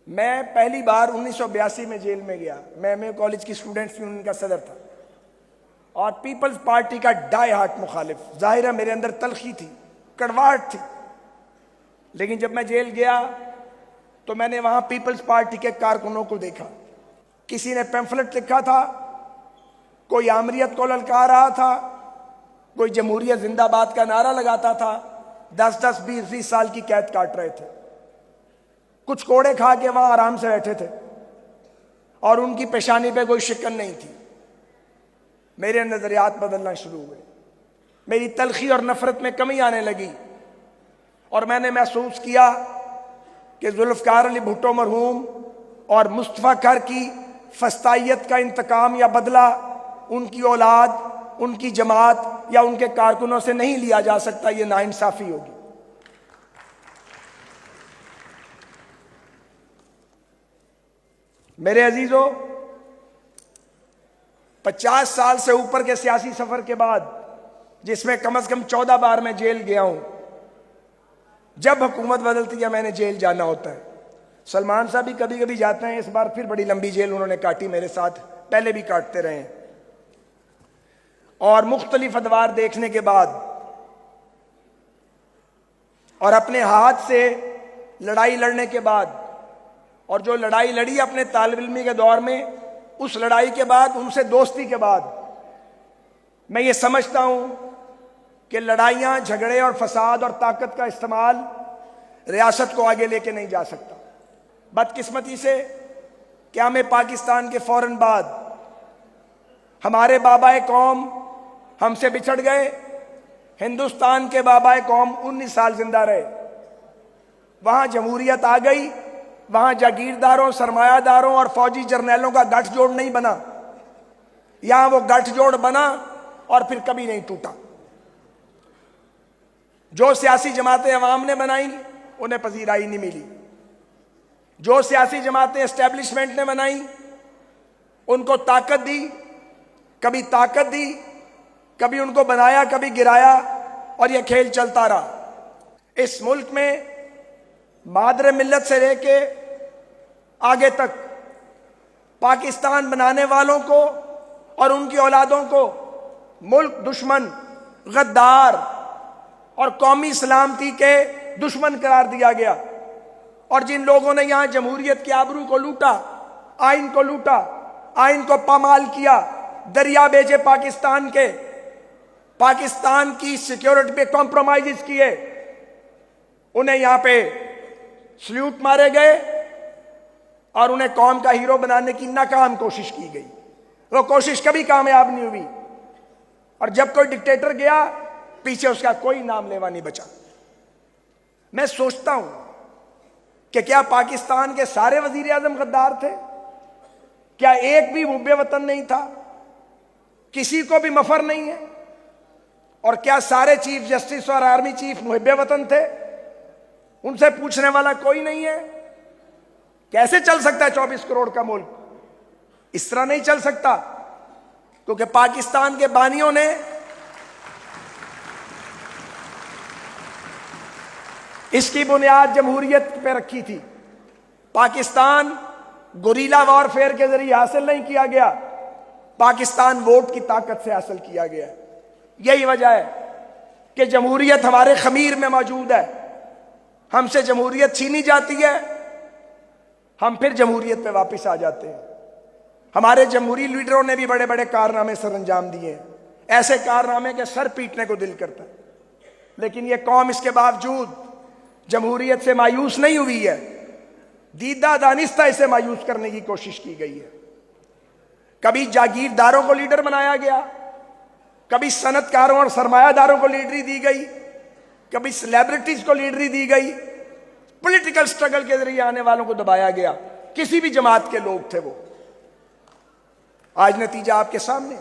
मैं पहली बार 1982 में जेल में गया। मैं कॉलेज की स्टूडेंट्स यूनियन का सदर था और पीपल्स पार्टी का डाई हार्ट मुखालिफ। जाहिर है मेरे अंदर तलखी थी, कड़वाहट थी। लेकिन जब मैं जेल गया तो मैंने वहां पीपल्स पार्टी के कारकुनों को देखा। किसी ने पैम्फलेट लिखा था, कोई आमरीयत को ललकार रहा था, कोई जमहूरियत जिंदाबाद का नारा लगाता था। 10-10, 20-20 साल की कैद काट रहे थे। कुछ कोड़े खा के वहां आराम से बैठे थे और उनकी पेशानी पे कोई शिकन नहीं थी। मेरे नजरियात बदलना शुरू हुए, मेरी तलखी और नफरत में कमी आने लगी और मैंने महसूस किया कि जुल्फकार अली भुट्टो मरहूम और मुस्तफा कर की फस्तायत का इंतकाम या बदला उनकी औलाद, उनकी जमात या उनके कारकुनों से नहीं लिया जा सकता। यह नाइंसाफी होगी। मेरे अजीजों, 50 साल से ऊपर के सियासी सफर के बाद, जिसमें कम से कम 14 बार मैं जेल गया हूं, जब हुकूमत बदलती है मैंने जेल जाना होता है। सलमान साहब भी कभी कभी जाते हैं। इस बार फिर बड़ी लंबी जेल उन्होंने काटी मेरे साथ, पहले भी काटते रहे हैं। और मुख्तलिफ अदवार देखने के बाद और अपने हाथ से लड़ाई लड़ने के बाद, और जो लड़ाई लड़ी अपने तालिब इल्मी के दौर में, उस लड़ाई के बाद, उनसे दोस्ती के बाद, मैं ये समझता हूं कि लड़ाइयां, झगड़े और फसाद और ताकत का इस्तेमाल रियासत को आगे लेके नहीं जा सकता। बदकिस्मती से क्या में पाकिस्तान के फौरन बाद हमारे बाबाए कौम हमसे बिछड़ गए। हिंदुस्तान के बाबाए कौम 19 साल जिंदा रहे। वहां जमहूरियत आ गई, वहां जागीरदारों, सरमायादारों और फौजी जर्नैलों का गठजोड़ नहीं बना। यहां वो गठजोड़ बना और फिर कभी नहीं टूटा। जो सियासी जमातें अवाम ने बनाई उन्हें पजीराई नहीं मिली। जो सियासी जमातें एस्टेब्लिशमेंट ने बनाई उनको ताकत दी, कभी ताकत दी, कभी उनको बनाया, कभी गिराया, और यह खेल चलता रहा। इस मुल्क में मादर मिल्लत से लेके आगे तक पाकिस्तान बनाने वालों को और उनकी औलादों को मुल्क दुश्मन, गद्दार और कौमी सलामती के दुश्मन करार दिया गया। और जिन लोगों ने यहां जमहूरियत की आबरू को लूटा, आइन को लूटा, आइन को पामाल किया, दरिया बेचे पाकिस्तान के, पाकिस्तान की सिक्योरिटी पे कॉम्प्रोमाइज किए, उन्हें यहां पे सल्यूट मारे गए और उन्हें कौम का हीरो बनाने की नाकाम कोशिश की गई। वो कोशिश कभी कामयाब नहीं हुई और जब कोई डिक्टेटर गया पीछे उसका कोई नाम लेवा नहीं बचा। मैं सोचता हूं कि क्या पाकिस्तान के सारे वजीर आजम गद्दार थे? क्या एक भी मुहब्बे वतन नहीं था? किसी को भी मफर नहीं है? और क्या सारे चीफ जस्टिस और आर्मी चीफ मुहब्बे वतन थे? उनसे पूछने वाला कोई नहीं है। कैसे चल सकता है 24 करोड़ का मुल्क? इस तरह नहीं चल सकता, क्योंकि पाकिस्तान के बानियों ने इसकी बुनियाद जमहूरियत पे रखी थी। पाकिस्तान गुरीला वॉरफेयर के जरिए हासिल नहीं किया गया, पाकिस्तान वोट की ताकत से हासिल किया गया। यही वजह है कि जमहूरियत हमारे खमीर में मौजूद है। हमसे जमहूरियत छीनी जाती है, हम फिर जमहूरियत पे वापस आ जाते हैं। हमारे जमहूरी लीडरों ने भी बड़े बड़े कारनामे सर अंजाम दिए हैं, ऐसे कारनामे के सर पीटने को दिल करता है। लेकिन यह कौम इसके बावजूद जमहूरियत से मायूस नहीं हुई है। दीदा दानिस्ता इसे मायूस करने की कोशिश की गई है। कभी जागीरदारों को लीडर बनाया गया, कभी सनतकारों और सरमायादारों को लीडरी दी गई, कभी सेलिब्रिटीज को लीडरी दी गई। पॉलिटिकल स्ट्रगल के जरिए आने वालों को दबाया गया। किसी भी जमात के लोग थे वो। आज नतीजा आपके सामने।